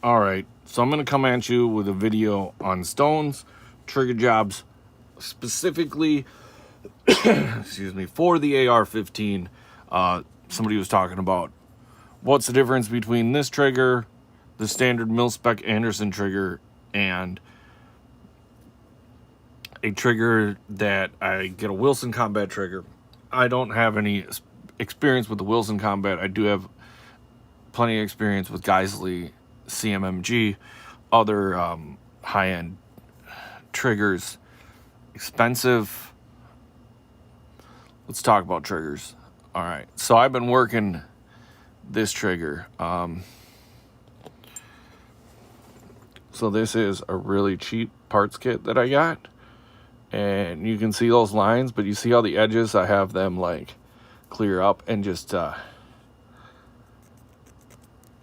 All right, so I'm going to come at you with a video on stones, trigger jobs, specifically, excuse me, for the ar-15. Somebody was talking about what's the difference between this trigger, the standard mil-spec Anderson trigger, and a trigger that I get a Wilson Combat trigger. I don't have any experience with the Wilson Combat. I do have plenty of experience with Geisley CMMG, other high-end triggers. Expensive. Let's talk about triggers. All right, so I've been working this trigger. So this is a really cheap parts kit that I got, and you can see those lines, but you see how the edges, I have them like clear up and just I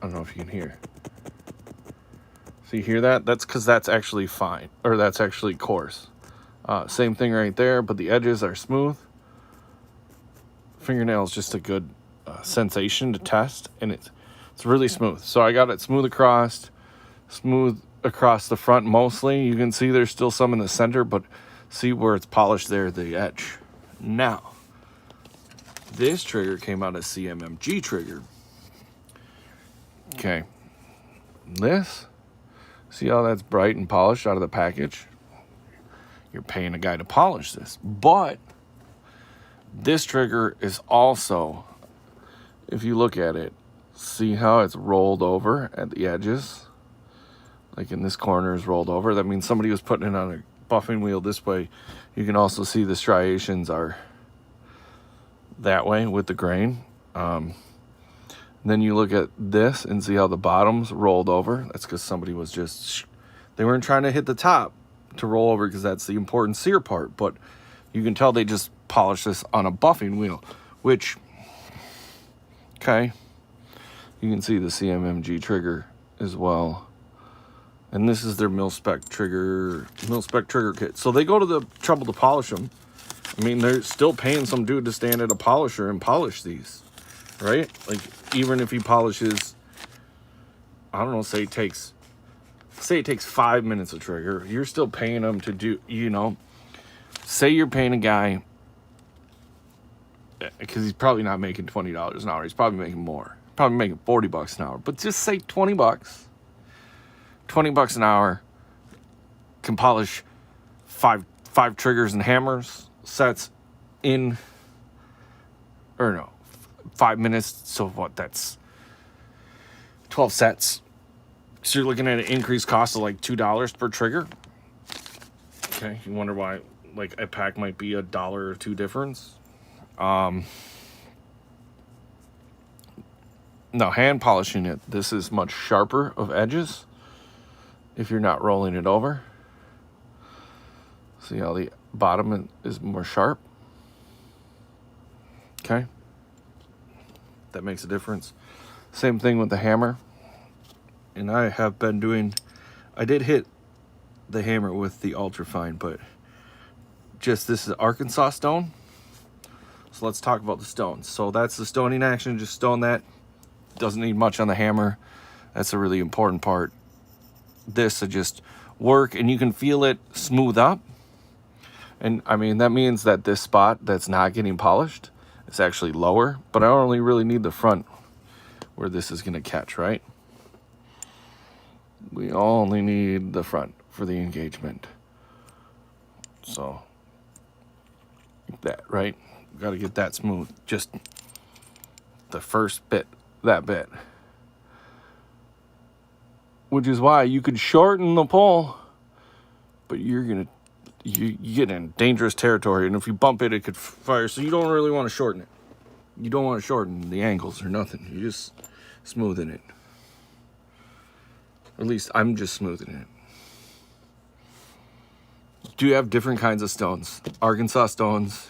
don't know if you can hear. So you hear that? That's because that's actually fine, or that's actually coarse. Same thing right there, but the edges are smooth. Fingernail is just a good sensation to test, and it's really smooth. So I got it smooth across the front mostly. You can see there's still some in the center, but see where it's polished there, the edge. Now, this trigger came out as CMMG trigger. Okay, this, see how that's bright and polished out of the package? You're paying a guy to polish this. But this trigger is also, if you look at it, see how it's rolled over at the edges? Like in this corner is rolled over. That means somebody was putting it on a buffing wheel this way. You can also see the striations are that way with the grain. Then you look at this and see how the bottom's rolled over. That's because somebody was just, they weren't trying to hit the top to roll over, because that's the important sear part. But you can tell they just polished this on a buffing wheel, which, okay, you can see the CMMG trigger as well. And this is their mil-spec trigger kit. So they go to the trouble to polish them. I mean, they're still paying some dude to stand at a polisher and polish these, right? Like, even if he polishes, I don't know, say it takes 5 minutes of trigger, you're still paying them to do, say you're paying a guy, because he's probably not making $20 an hour. He's probably making more. Probably making $40 an hour. But just say 20 bucks. 20 bucks an hour can polish five triggers and hammers sets in, or no, 5 minutes. So what, that's 12 sets. So you're looking at an increased cost of like $2 per trigger. Okay, you wonder why like a pack might be $1 or $2 difference. Now, hand polishing it, this is much sharper of edges if you're not rolling it over. See how the bottom is more sharp? Okay, that makes a difference. Same thing with the hammer. And I have been doing, I did hit the hammer with the ultrafine, but just, this is Arkansas stone. So let's talk about the stones. So that's the stoning action, just stone that. Doesn't need much on the hammer. That's a really important part. This to just work, and you can feel it smooth up. And I mean, that means that this spot that's not getting polished is actually lower, but I only really need the front where this is gonna catch, right? We only need the front for the engagement. So, like that, right? Got to get that smooth. Just the first bit, that bit. Which is why you could shorten the pull, but you get in dangerous territory, and if you bump it, it could fire. So you don't really want to shorten it. You don't want to shorten the angles or nothing. You're just smoothing it. Or at least I'm just smoothing it. Do you have different kinds of stones? Arkansas stones,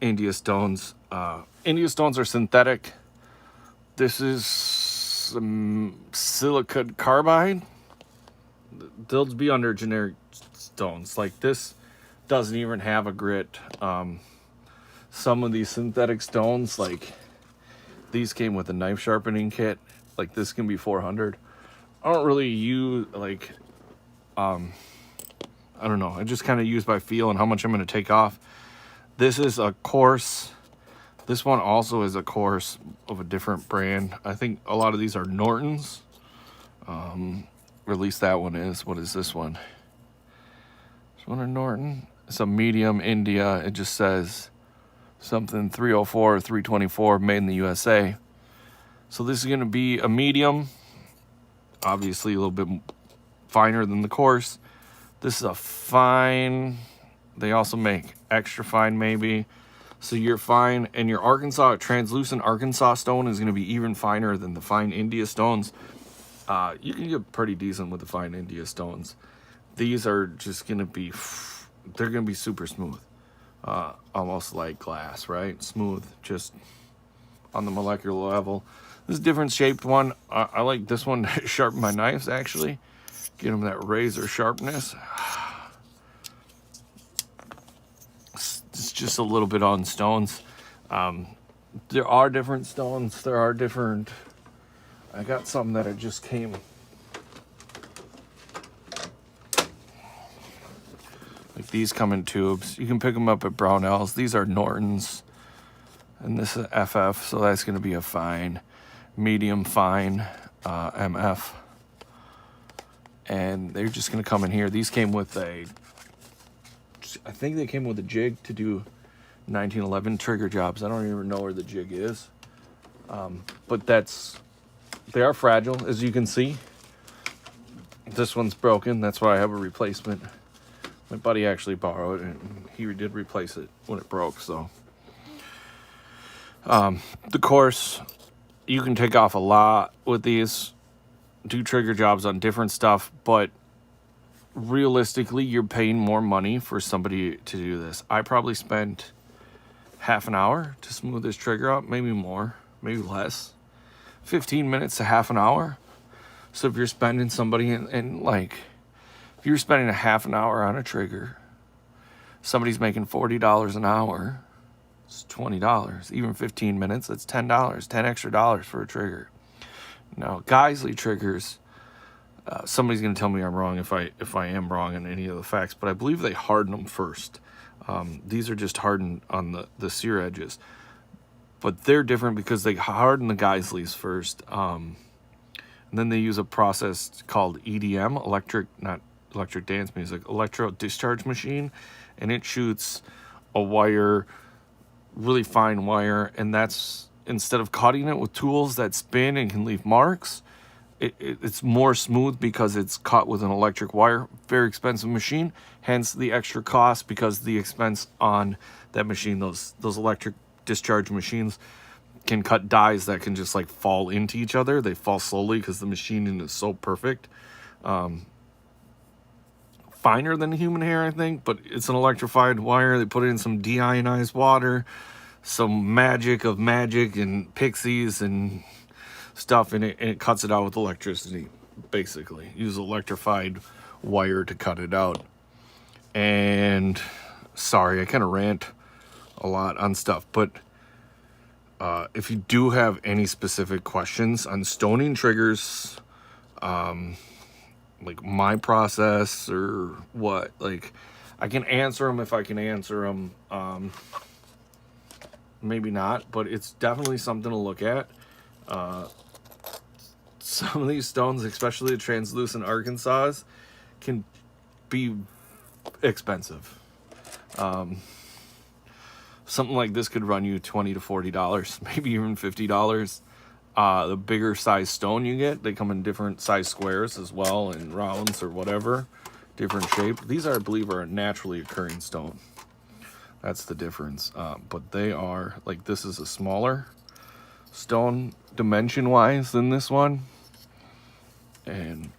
India stones. India stones are synthetic. This is some silicon carbide. They'll be under generic stones. Like this doesn't even have a grit. Some of these synthetic stones, like these came with a knife sharpening kit. Like this can be $400. I don't really use, like, I don't know. I just kind of use by feel and how much I'm going to take off. This is a coarse. This one also is a coarse of a different brand. I think a lot of these are Norton's. Or at least that one is. What is this one? This one a Norton? It's a medium India. It just says something 304 or 324 made in the USA. So this is going to be a medium. Obviously a little bit finer than the coarse. This is a fine. They also make extra fine maybe. So your fine and your Arkansas, translucent Arkansas stone is going to be even finer than the fine India stones. You can get pretty decent with the fine India stones. These are just going to be, they're going to be super smooth. Almost like glass, right? Smooth, just on the molecular level. This is a different shaped one. I like this one to sharpen my knives, actually. Get them that razor sharpness. It's just a little bit on stones. There are different stones. There are different... I got some that just came... Like these come in tubes. You can pick them up at Brownells. These are Norton's. And this is FF, so that's going to be a fine. Medium fine MF. And they're just going to come in here. These came with a... I think they came with a jig to do 1911 trigger jobs. I don't even know where the jig is. But that's... They are fragile, as you can see. This one's broken. That's why I have a replacement. My buddy actually borrowed it, and he did replace it when it broke, so... the course, you can take off a lot with these, do trigger jobs on different stuff, but realistically, you're paying more money for somebody to do this. I probably spent half an hour to smooth this trigger up, maybe more, maybe less. 15 minutes to half an hour. So if you're spending somebody in like, if you're spending a half an hour on a trigger, somebody's making $40 an hour. It's $20. Even 15 minutes, that's $10. $10 extra for a trigger. Now, Geisley triggers, somebody's going to tell me I'm wrong if I am wrong in any of the facts, but I believe they harden them first. These are just hardened on the sear edges. But they're different because they harden the Geisleys first. And then they use a process called EDM, not electric dance music, electro discharge machine. And it shoots a wire, really fine wire, and that's, instead of cutting it with tools that spin and can leave marks, it's more smooth because it's cut with an electric wire. Very expensive machine, hence the extra cost, because the expense on that machine, those electric discharge machines can cut dies that can just like fall into each other. They fall slowly because the machining is so perfect. Finer than human hair, I think, but it's an electrified wire. They put it in some deionized water, some magic and pixies and stuff, and it cuts it out with electricity, basically. Use electrified wire to cut it out. And sorry, I kind of rant a lot on stuff, but if you do have any specific questions on stoning triggers, like my process or what, like, I can answer them if I can answer them. Maybe not, but it's definitely something to look at. Some of these stones, especially the translucent Arkansas, can be expensive. Something like this could run you $20 to $40, maybe even $50. The bigger size stone you get, they come in different size squares as well, and rounds or whatever, different shape. These I believe are a naturally occurring stone. That's the difference. But they are, like, this is a smaller stone dimension wise than this one. And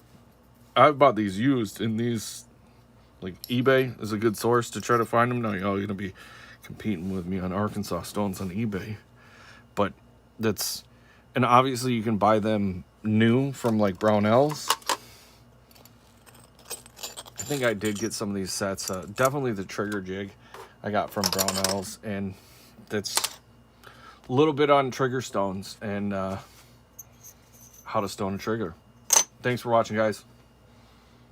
I've bought these used, and these, like, eBay is a good source to try to find them. Now y'all gonna be competing with me on Arkansas stones on eBay, but that's, and obviously you can buy them new from like Brownells. I think I did get some of these sets. Definitely the trigger jig I got from Brownells, and that's a little bit on trigger stones and how to stone a trigger. Thanks for watching, guys.